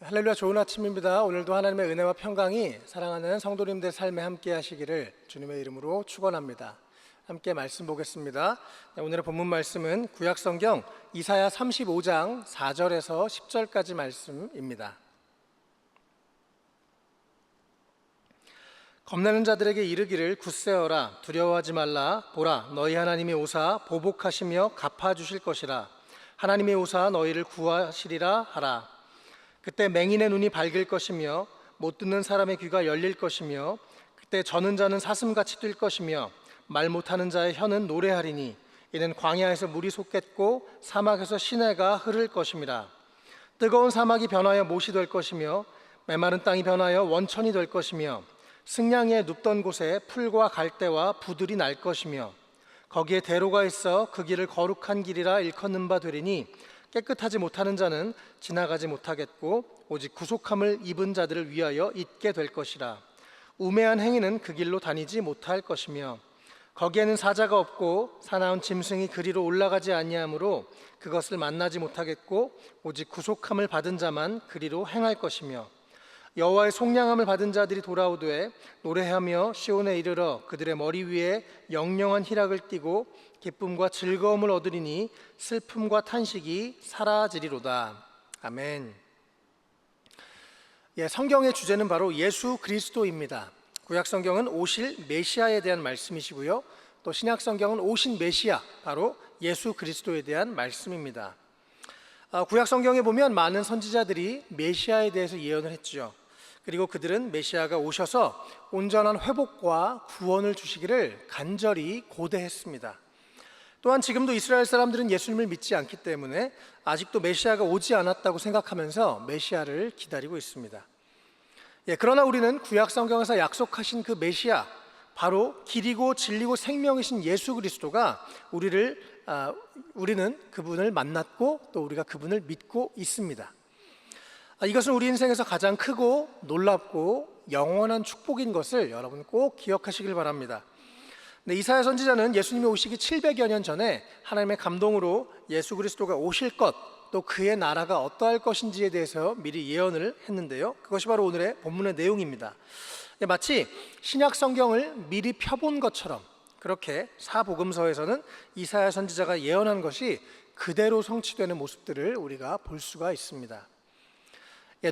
할렐루야, 좋은 아침입니다. 오늘도 하나님의 은혜와 평강이 사랑하는 성도님들 삶에 함께 하시기를 주님의 이름으로 축원합니다. 함께 말씀 보겠습니다. 오늘의 본문 말씀은 구약성경 이사야 35장 4절에서 10절까지 말씀입니다. 겁내는 자들에게 이르기를 굳세어라, 두려워하지 말라. 보라, 너희 하나님이 오사 보복하시며 갚아주실 것이라. 하나님이 오사 너희를 구하시리라 하라. 그때 맹인의 눈이 밝을 것이며 못 듣는 사람의 귀가 열릴 것이며 그때 저는 자는 사슴같이 뛸 것이며 말 못하는 자의 혀는 노래하리니 이는 광야에서 물이 솟겠고 사막에서 시내가 흐를 것임이라. 뜨거운 사막이 변하여 못이 될 것이며 메마른 땅이 변하여 원천이 될 것이며 승냥이에 눕던 곳에 풀과 갈대와 부들이 날 것이며 거기에 대로가 있어 그 길을 거룩한 길이라 일컫는 바 되리니 깨끗하지 못하는 자는 지나가지 못하겠고 오직 구속함을 입은 자들을 위하여 있게 될 것이라. 우매한 행위는 그 길로 다니지 못할 것이며 거기에는 사자가 없고 사나운 짐승이 그리로 올라가지 아니하므로 그것을 만나지 못하겠고 오직 구속함을 받은 자만 그리로 행할 것이며 여호와의 속량함을 받은 자들이 돌아오되 노래하며 시온에 이르러 그들의 머리 위에 영영한 희락을 띠고 기쁨과 즐거움을 얻으리니 슬픔과 탄식이 사라지리로다. 아멘. 성경의 주제는 바로 예수 그리스도입니다. 구약 성경은 오실 메시아에 대한 말씀이시고요, 또 신약 성경은 오신 메시아, 바로 예수 그리스도에 대한 말씀입니다. 구약 성경에 보면 많은 선지자들이 메시아에 대해서 예언을 했죠. 그리고 그들은 메시아가 오셔서 온전한 회복과 구원을 주시기를 간절히 고대했습니다. 또한 지금도 이스라엘 사람들은 예수님을 믿지 않기 때문에 아직도 메시아가 오지 않았다고 생각하면서 메시아를 기다리고 있습니다. 그러나 우리는 구약 성경에서 약속하신 그 메시아, 바로 길이고 진리고 생명이신 예수 그리스도가 우리는 그분을 만났고 또 우리가 그분을 믿고 있습니다. 이것은 우리 인생에서 가장 크고 놀랍고 영원한 축복인 것을 여러분 꼭 기억하시길 바랍니다. 이사야 선지자는 예수님이 오시기 700여 년 전에 하나님의 감동으로 예수 그리스도가 오실 것, 또 그의 나라가 어떠할 것인지에 대해서 미리 예언을 했는데요, 그것이 바로 오늘의 본문의 내용입니다. 마치 신약 성경을 미리 펴본 것처럼 그렇게 사복음서에서는 이사야 선지자가 예언한 것이 그대로 성취되는 모습들을 우리가 볼 수가 있습니다.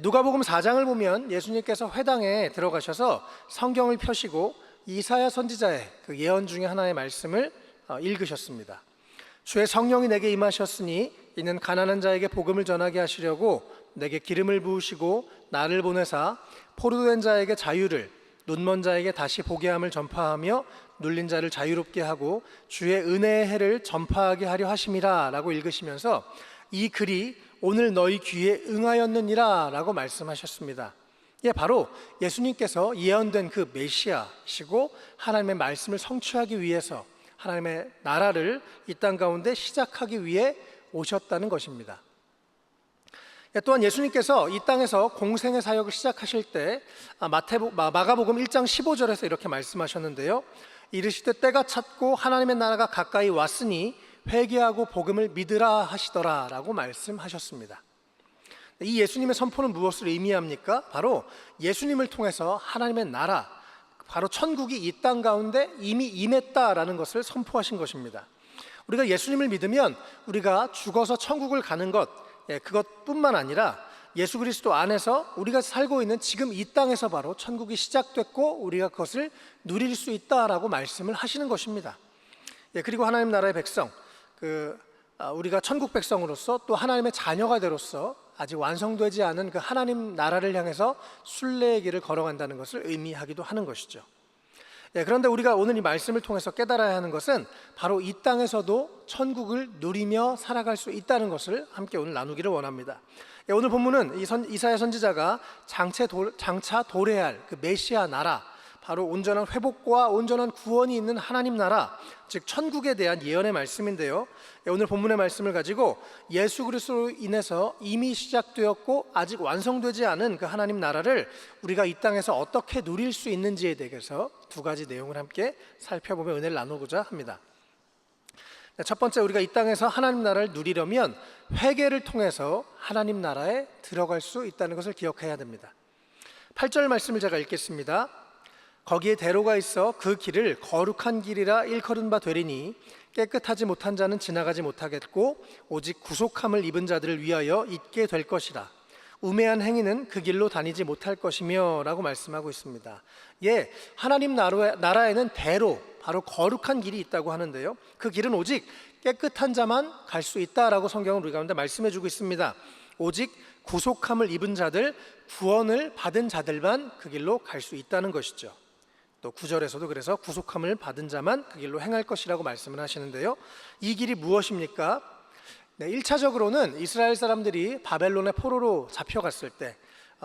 누가복음 4장을 보면 예수님께서 회당에 들어가셔서 성경을 펴시고 이사야 선지자의 그 예언 중에 하나의 말씀을 읽으셨습니다. 주의 성령이 내게 임하셨으니 이는 가난한 자에게 복음을 전하게 하시려고 내게 기름을 부으시고 나를 보내사 포로된 자에게 자유를, 눈먼 자에게 다시 보게 함을 전파하며 눌린 자를 자유롭게 하고 주의 은혜의 해를 전파하게 하려 하심이라 라고 읽으시면서 이 글이 오늘 너희 귀에 응하였느니라 라고 말씀하셨습니다. 바로 예수님께서 예언된 그 메시아시고 하나님의 말씀을 성취하기 위해서 하나님의 나라를 이 땅 가운데 시작하기 위해 오셨다는 것입니다. 또한 예수님께서 이 땅에서 공생의 사역을 시작하실 때 마가복음 1장 15절에서 이렇게 말씀하셨는데요, 이르시되 때가 찼고 하나님의 나라가 가까이 왔으니 회개하고 복음을 믿으라 하시더라 라고 말씀하셨습니다. 이 예수님의 선포는 무엇을 의미합니까? 바로 예수님을 통해서 하나님의 나라, 바로 천국이 이 땅 가운데 이미 임했다라는 것을 선포하신 것입니다. 우리가 예수님을 믿으면 우리가 죽어서 천국을 가는 것, 그것뿐만 아니라 예수 그리스도 안에서 우리가 살고 있는 지금 이 땅에서 바로 천국이 시작됐고 우리가 그것을 누릴 수 있다라고 말씀을 하시는 것입니다. 그리고 하나님 나라의 백성, 우리가 천국 백성으로서 또 하나님의 자녀가 되로서 아직 완성되지 않은 그 하나님 나라를 향해서 순례의 길을 걸어간다는 것을 의미하기도 하는 것이죠. 그런데 우리가 오늘 이 말씀을 통해서 깨달아야 하는 것은 바로 이 땅에서도 천국을 누리며 살아갈 수 있다는 것을 함께 오늘 나누기를 원합니다. 오늘 본문은 이사야 선지자가 장차 도래할 그 메시아 나라, 바로 온전한 회복과 온전한 구원이 있는 하나님 나라, 즉 천국에 대한 예언의 말씀인데요, 오늘 본문의 말씀을 가지고 예수 그리스도로 인해서 이미 시작되었고 아직 완성되지 않은 그 하나님 나라를 우리가 이 땅에서 어떻게 누릴 수 있는지에 대해서 두 가지 내용을 함께 살펴보며 은혜를 나누고자 합니다. 첫 번째, 우리가 이 땅에서 하나님 나라를 누리려면 회개를 통해서 하나님 나라에 들어갈 수 있다는 것을 기억해야 됩니다. 8절 말씀을 제가 읽겠습니다. 거기에 대로가 있어 그 길을 거룩한 길이라 일컬은 바 되리니 깨끗하지 못한 자는 지나가지 못하겠고 오직 구속함을 입은 자들을 위하여 있게 될 것이라. 우매한 행위는 그 길로 다니지 못할 것이며 라고 말씀하고 있습니다. 예, 하나님 나라에는 대로, 바로 거룩한 길이 있다고 하는데요, 그 길은 오직 깨끗한 자만 갈 수 있다라고 성경은 우리 가운데 말씀해 주고 있습니다. 오직 구속함을 입은 자들, 구원을 받은 자들만 그 길로 갈 수 있다는 것이죠. 또 9절에서도 그래서 구속함을 받은 자만 그 길로 행할 것이라고 말씀을 하시는데요, 이 길이 무엇입니까? 1차적으로는 이스라엘 사람들이 바벨론의 포로로 잡혀갔을 때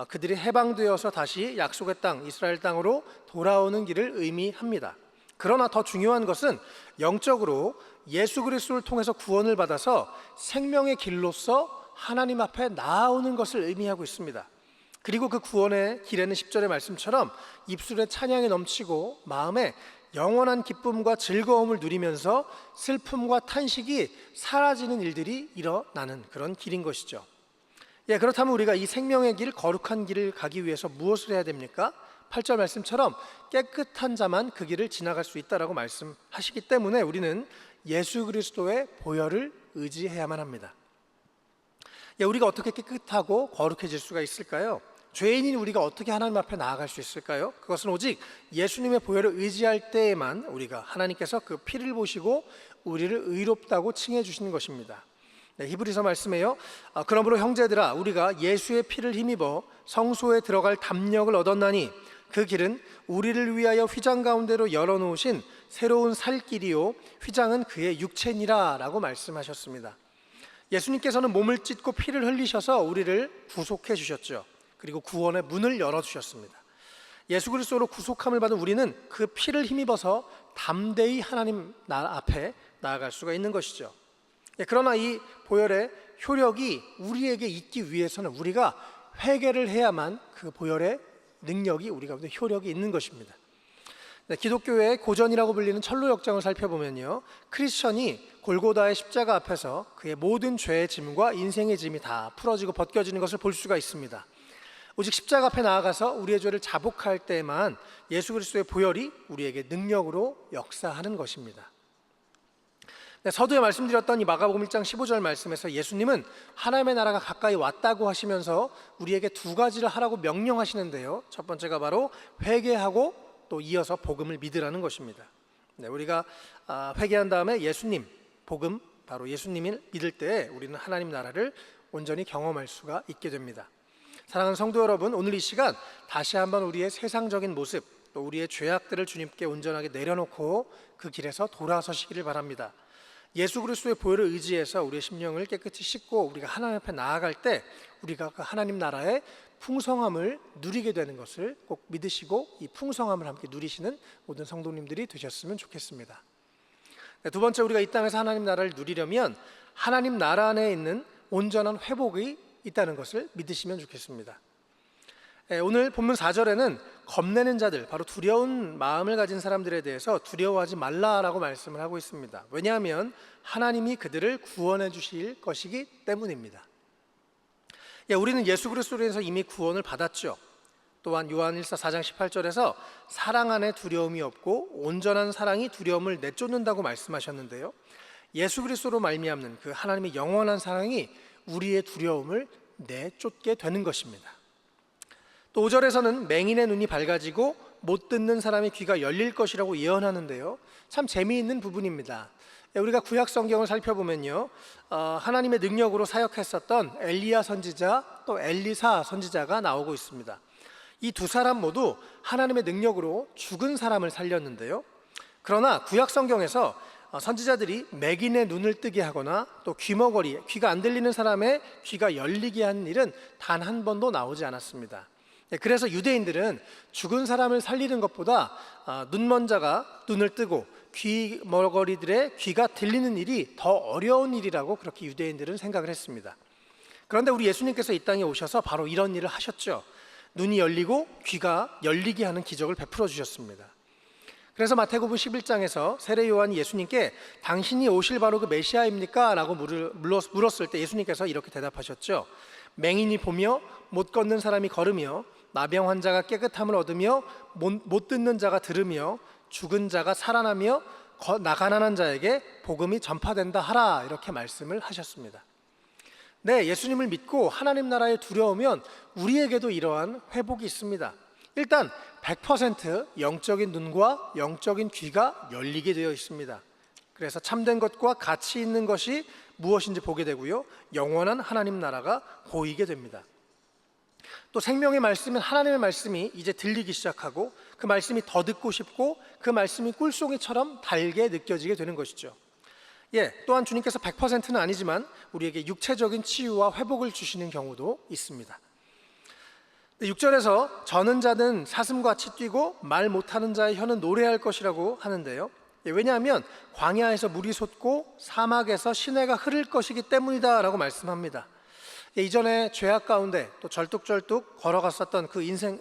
그들이 해방되어서 다시 약속의 땅, 이스라엘 땅으로 돌아오는 길을 의미합니다. 그러나 더 중요한 것은 영적으로 예수 그리스도를 통해서 구원을 받아서 생명의 길로서 하나님 앞에 나아오는 것을 의미하고 있습니다. 그리고 그 구원의 길에는 10절의 말씀처럼 입술에 찬양이 넘치고 마음에 영원한 기쁨과 즐거움을 누리면서 슬픔과 탄식이 사라지는 일들이 일어나는 그런 길인 것이죠. 예, 그렇다면 우리가 이 생명의 길, 거룩한 길을 가기 위해서 무엇을 해야 됩니까? 8절 말씀처럼 깨끗한 자만 그 길을 지나갈 수 있다라고 말씀하시기 때문에 우리는 예수 그리스도의 보혈을 의지해야만 합니다. 예, 우리가 어떻게 깨끗하고 거룩해질 수가 있을까요? 죄인인 우리가 어떻게 하나님 앞에 나아갈 수 있을까요? 그것은 오직 예수님의 보혈을 의지할 때에만 우리가 하나님께서 그 피를 보시고 우리를 의롭다고 칭해 주시는 것입니다. 네, 히브리서 말씀에요, 그러므로 형제들아 우리가 예수의 피를 힘입어 성소에 들어갈 담력을 얻었나니 그 길은 우리를 위하여 휘장 가운데로 열어놓으신 새로운 살 길이요 휘장은 그의 육체니라 라고 말씀하셨습니다. 예수님께서는 몸을 찢고 피를 흘리셔서 우리를 구속해 주셨죠. 그리고 구원의 문을 열어주셨습니다. 예수 그리스도로 구속함을 받은 우리는 그 피를 힘입어서 담대히 하나님 나라 앞에 나아갈 수가 있는 것이죠. 그러나 이 보혈의 효력이 우리에게 있기 위해서는 우리가 회개를 해야만 그 보혈의 능력이 우리 가운데 효력이 있는 것입니다. 기독교의 고전이라고 불리는 철로 역정을 살펴보면요, 크리스천이 골고다의 십자가 앞에서 그의 모든 죄의 짐과 인생의 짐이 다 풀어지고 벗겨지는 것을 볼 수가 있습니다. 오직 십자가 앞에 나아가서 우리의 죄를 자복할 때만 예수 그리스도의 보혈이 우리에게 능력으로 역사하는 것입니다. 서두에 말씀드렸던 이 마가복음 1장 15절 말씀에서 예수님은 하나님의 나라가 가까이 왔다고 하시면서 우리에게 두 가지를 하라고 명령하시는데요, 첫 번째가 바로 회개하고 또 이어서 복음을 믿으라는 것입니다. 우리가 회개한 다음에 예수님, 복음, 바로 예수님을 믿을 때 우리는 하나님 나라를 온전히 경험할 수가 있게 됩니다. 사랑하는 성도 여러분, 오늘 이 시간 다시 한번 우리의 세상적인 모습, 또 우리의 죄악들을 주님께 온전하게 내려놓고 그 길에서 돌아서시기를 바랍니다. 예수 그리스도의 보혈을 의지해서 우리의 심령을 깨끗이 씻고 우리가 하나님 앞에 나아갈 때 우리가 그 하나님 나라의 풍성함을 누리게 되는 것을 꼭 믿으시고 이 풍성함을 함께 누리시는 모든 성도님들이 되셨으면 좋겠습니다. 두 번째, 우리가 이 땅에서 하나님 나라를 누리려면 하나님 나라 안에 있는 온전한 회복이 있다는 것을 믿으시면 좋겠습니다. 오늘 본문 4절에는 겁내는 자들, 바로 두려운 마음을 가진 사람들에 대해서 두려워하지 말라라고 말씀을 하고 있습니다. 왜냐하면 하나님이 그들을 구원해 주실 것이기 때문입니다. 우리는 예수 그리스도로 인해서 이미 구원을 받았죠. 또한 요한일서 4장 18절에서 사랑 안에 두려움이 없고 온전한 사랑이 두려움을 내쫓는다고 말씀하셨는데요, 예수 그리스도로 말미암는 그 하나님의 영원한 사랑이 우리의 두려움을 내쫓게 되는 것입니다. 또 5절에서는 맹인의 눈이 밝아지고 못 듣는 사람의 귀가 열릴 것이라고 예언하는데요, 참 재미있는 부분입니다. 우리가 구약 성경을 살펴보면요, 하나님의 능력으로 사역했었던 엘리야 선지자 또 엘리사 선지자가 나오고 있습니다. 이 두 사람 모두 하나님의 능력으로 죽은 사람을 살렸는데요, 그러나 구약 성경에서 선지자들이 맹인의 눈을 뜨게 하거나 또 귀머거리, 귀가 안 들리는 사람의 귀가 열리게 하는 일은 단 한 번도 나오지 않았습니다. 그래서 유대인들은 죽은 사람을 살리는 것보다 눈먼 자가 눈을 뜨고 귀머거리들의 귀가 들리는 일이 더 어려운 일이라고 그렇게 유대인들은 생각을 했습니다. 그런데 우리 예수님께서 이 땅에 오셔서 바로 이런 일을 하셨죠. 눈이 열리고 귀가 열리게 하는 기적을 베풀어 주셨습니다. 그래서 마태복음 11장에서 세례 요한이 예수님께 당신이 오실 바로 그 메시아입니까? 라고 물었을 때 예수님께서 이렇게 대답하셨죠. 맹인이 보며 못 걷는 사람이 걸으며 나병 환자가 깨끗함을 얻으며 못 듣는 자가 들으며 죽은 자가 살아나며 가난한 자에게 복음이 전파된다 하라, 이렇게 말씀을 하셨습니다. 네, 예수님을 믿고 하나님 나라에 들여오면 우리에게도 이러한 회복이 있습니다. 일단 100% 영적인 눈과 영적인 귀가 열리게 되어 있습니다. 그래서 참된 것과 가치 있는 것이 무엇인지 보게 되고요, 영원한 하나님 나라가 보이게 됩니다. 또 생명의 말씀은 하나님의 말씀이 이제 들리기 시작하고 그 말씀이 더 듣고 싶고 그 말씀이 꿀송이처럼 달게 느껴지게 되는 것이죠. 또한 주님께서 100%는 아니지만 우리에게 육체적인 치유와 회복을 주시는 경우도 있습니다. 6절에서 저는 자는 사슴같이 뛰고 말 못하는 자의 혀는 노래할 것이라고 하는데요, 왜냐하면 광야에서 물이 솟고 사막에서 시내가 흐를 것이기 때문이다 라고 말씀합니다. 이전에 죄악 가운데 또 절뚝절뚝 걸어갔었던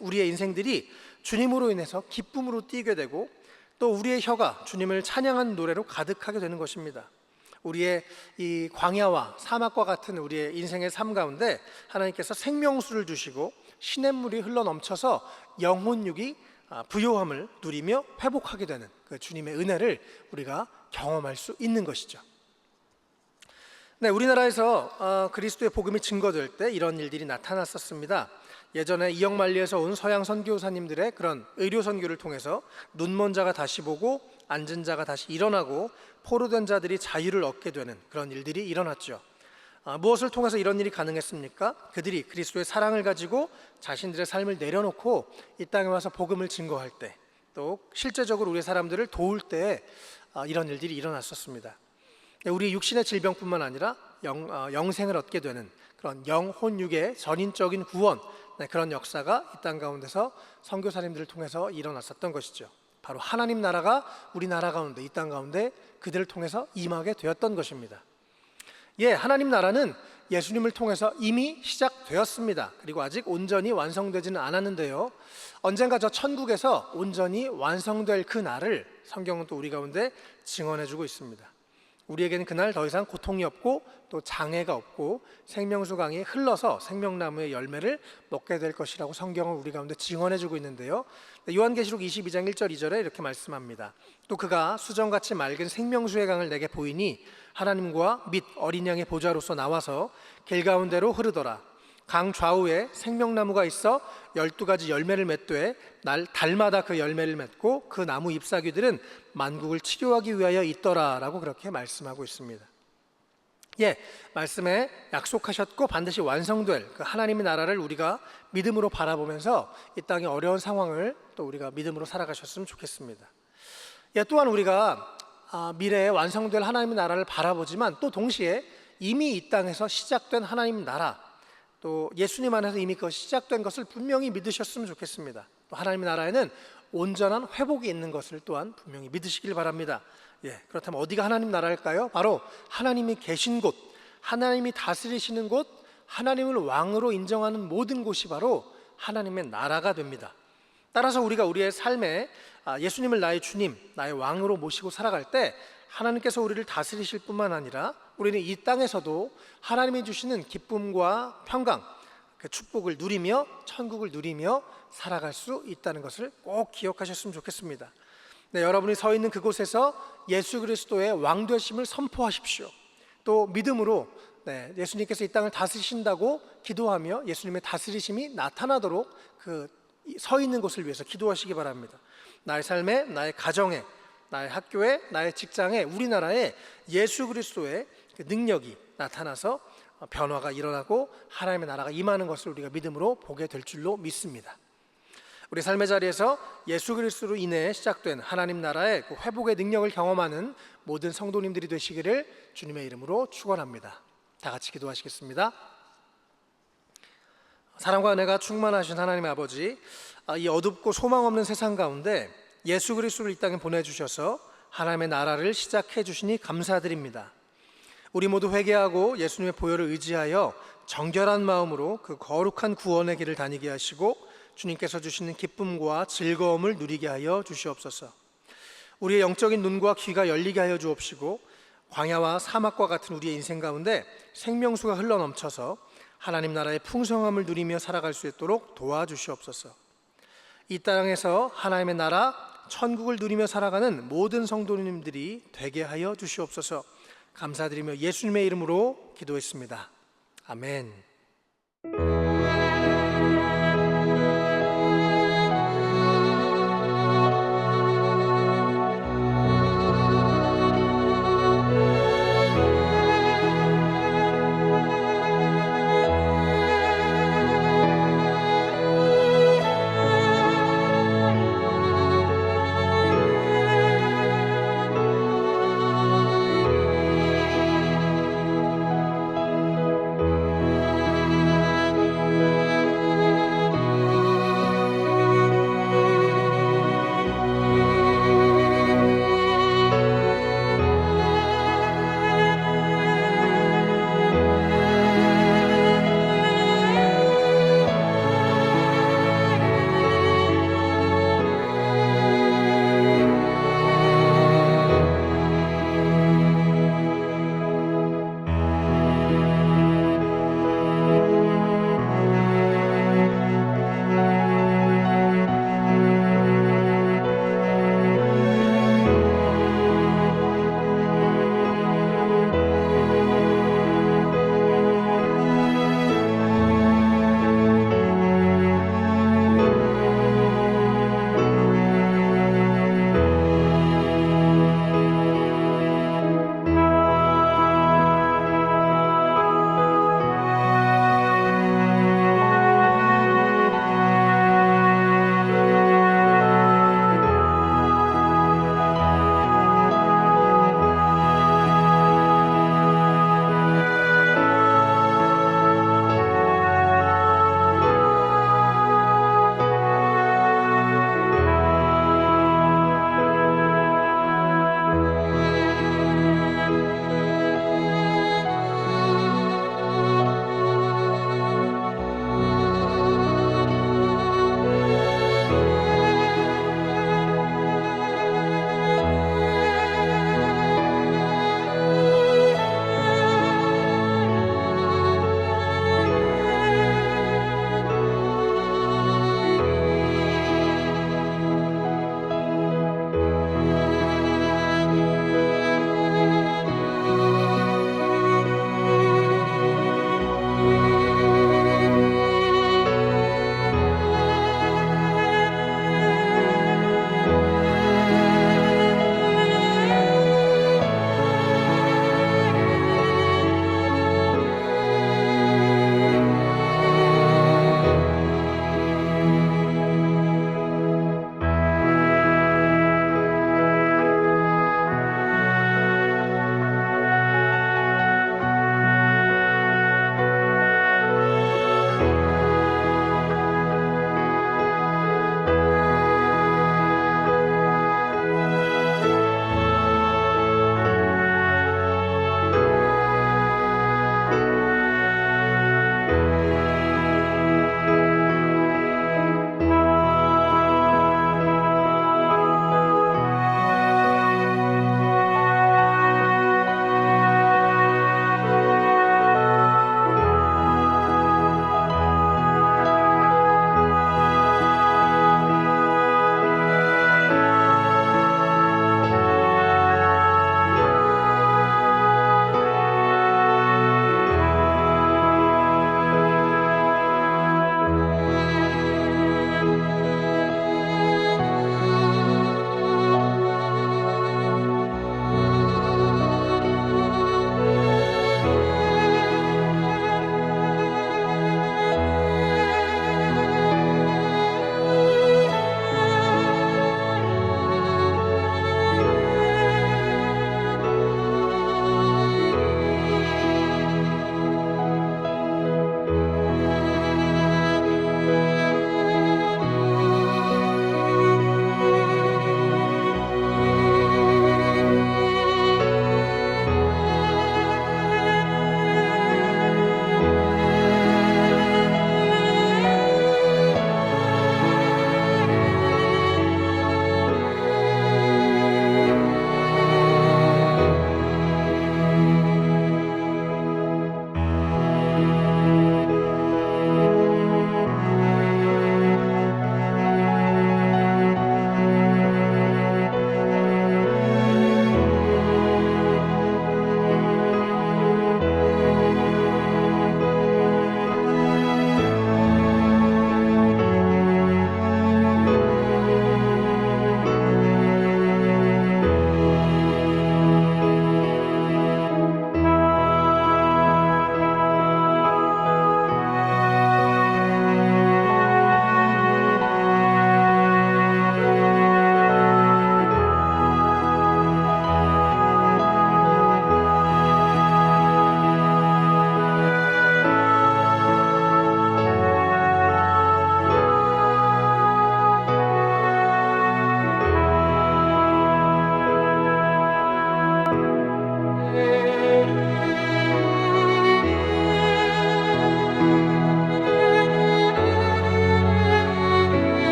우리의 인생들이 주님으로 인해서 기쁨으로 뛰게 되고 또 우리의 혀가 주님을 찬양하는 노래로 가득하게 되는 것입니다. 우리의 이 광야와 사막과 같은 우리의 인생의 삶 가운데 하나님께서 생명수를 주시고 시냇물이 흘러넘쳐서 영혼육이 부요함을 누리며 회복하게 되는 그 주님의 은혜를 우리가 경험할 수 있는 것이죠. 네, 우리나라에서 그리스도의 복음이 증거될 때 이런 일들이 나타났었습니다. 예전에 이역만리에서 온 서양 선교사님들의 그런 의료 선교를 통해서 눈먼 자가 다시 보고 앉은 자가 다시 일어나고 포로된 자들이 자유를 얻게 되는 그런 일들이 일어났죠. 무엇을 통해서 이런 일이 가능했습니까? 그들이 그리스도의 사랑을 가지고 자신들의 삶을 내려놓고 이 땅에 와서 복음을 증거할 때, 또 실제적으로 우리 사람들을 도울 때 이런 일들이 일어났었습니다. 우리 육신의 질병뿐만 아니라 영생을 얻게 되는 그런 영혼육의 전인적인 구원, 그런 역사가 이 땅 가운데서 선교사님들을 통해서 일어났었던 것이죠. 바로 하나님 나라가 우리 나라 가운데, 이 땅 가운데 그들을 통해서 임하게 되었던 것입니다. 하나님 나라는 예수님을 통해서 이미 시작되었습니다. 그리고 아직 온전히 완성되지는 않았는데요, 언젠가 저 천국에서 온전히 완성될 그 날을 성경은 또 우리 가운데 증언해주고 있습니다. 우리에게는 그날 더 이상 고통이 없고 또 장애가 없고 생명수 강이 흘러서 생명나무의 열매를 먹게 될 것이라고 성경은 우리 가운데 증언해주고 있는데요, 요한계시록 22장 1절 2절에 이렇게 말씀합니다. 또 그가 수정같이 맑은 생명수의 강을 내게 보이니 하나님과 및 어린 양의 보좌로서 나와서 길 가운데로 흐르더라. 강 좌우에 생명나무가 있어 12가지 열매를 맺되 달마다 그 열매를 맺고 그 나무 잎사귀들은 만국을 치료하기 위하여 있더라 라고 그렇게 말씀하고 있습니다. 말씀에 약속하셨고 반드시 완성될 그 하나님의 나라를 우리가 믿음으로 바라보면서 이 땅의 어려운 상황을 또 우리가 믿음으로 살아가셨으면 좋겠습니다. 또한 우리가 미래에 완성될 하나님의 나라를 바라보지만 또 동시에 이미 이 땅에서 시작된 하나님 나라, 또 예수님 안에서 이미 그것이 시작된 것을 분명히 믿으셨으면 좋겠습니다. 또 하나님의 나라에는 온전한 회복이 있는 것을 또한 분명히 믿으시길 바랍니다. 그렇다면 어디가 하나님 나라일까요? 바로 하나님이 계신 곳, 하나님이 다스리시는 곳, 하나님을 왕으로 인정하는 모든 곳이 바로 하나님의 나라가 됩니다. 따라서 우리가 우리의 삶에 예수님을 나의 주님, 나의 왕으로 모시고 살아갈 때 하나님께서 우리를 다스리실 뿐만 아니라 우리는 이 땅에서도 하나님이 주시는 기쁨과 평강, 그 축복을 누리며 천국을 누리며 살아갈 수 있다는 것을 꼭 기억하셨으면 좋겠습니다. 여러분이 서 있는 그곳에서 예수 그리스도의 왕 되심을 선포하십시오. 또 믿음으로 예수님께서 이 땅을 다스리신다고 기도하며 예수님의 다스리심이 나타나도록 그 서 있는 곳을 위해서 기도하시기 바랍니다. 나의 삶에, 나의 가정에, 나의 학교에, 나의 직장에, 우리나라에 예수 그리스도의 그 능력이 나타나서 변화가 일어나고 하나님의 나라가 임하는 것을 우리가 믿음으로 보게 될 줄로 믿습니다. 우리 삶의 자리에서 예수 그리스도로 인해 시작된 하나님 나라의 그 회복의 능력을 경험하는 모든 성도님들이 되시기를 주님의 이름으로 축원합니다. 다 같이 기도하시겠습니다. 사랑과 은혜가 충만하신 하나님 아버지, 이 어둡고 소망 없는 세상 가운데 예수 그리스도를 이 땅에 보내주셔서 하나님의 나라를 시작해 주시니 감사드립니다. 우리 모두 회개하고 예수님의 보혈을 의지하여 정결한 마음으로 그 거룩한 구원의 길을 다니게 하시고 주님께서 주시는 기쁨과 즐거움을 누리게 하여 주시옵소서. 우리의 영적인 눈과 귀가 열리게 하여 주옵시고 광야와 사막과 같은 우리의 인생 가운데 생명수가 흘러넘쳐서 하나님 나라의 풍성함을 누리며 살아갈 수 있도록 도와주시옵소서. 이 땅에서 하나님의 나라 천국을 누리며 살아가는 모든 성도님들이 되게 하여 주시옵소서. 감사드리며 예수님의 이름으로 기도했습니다. 아멘.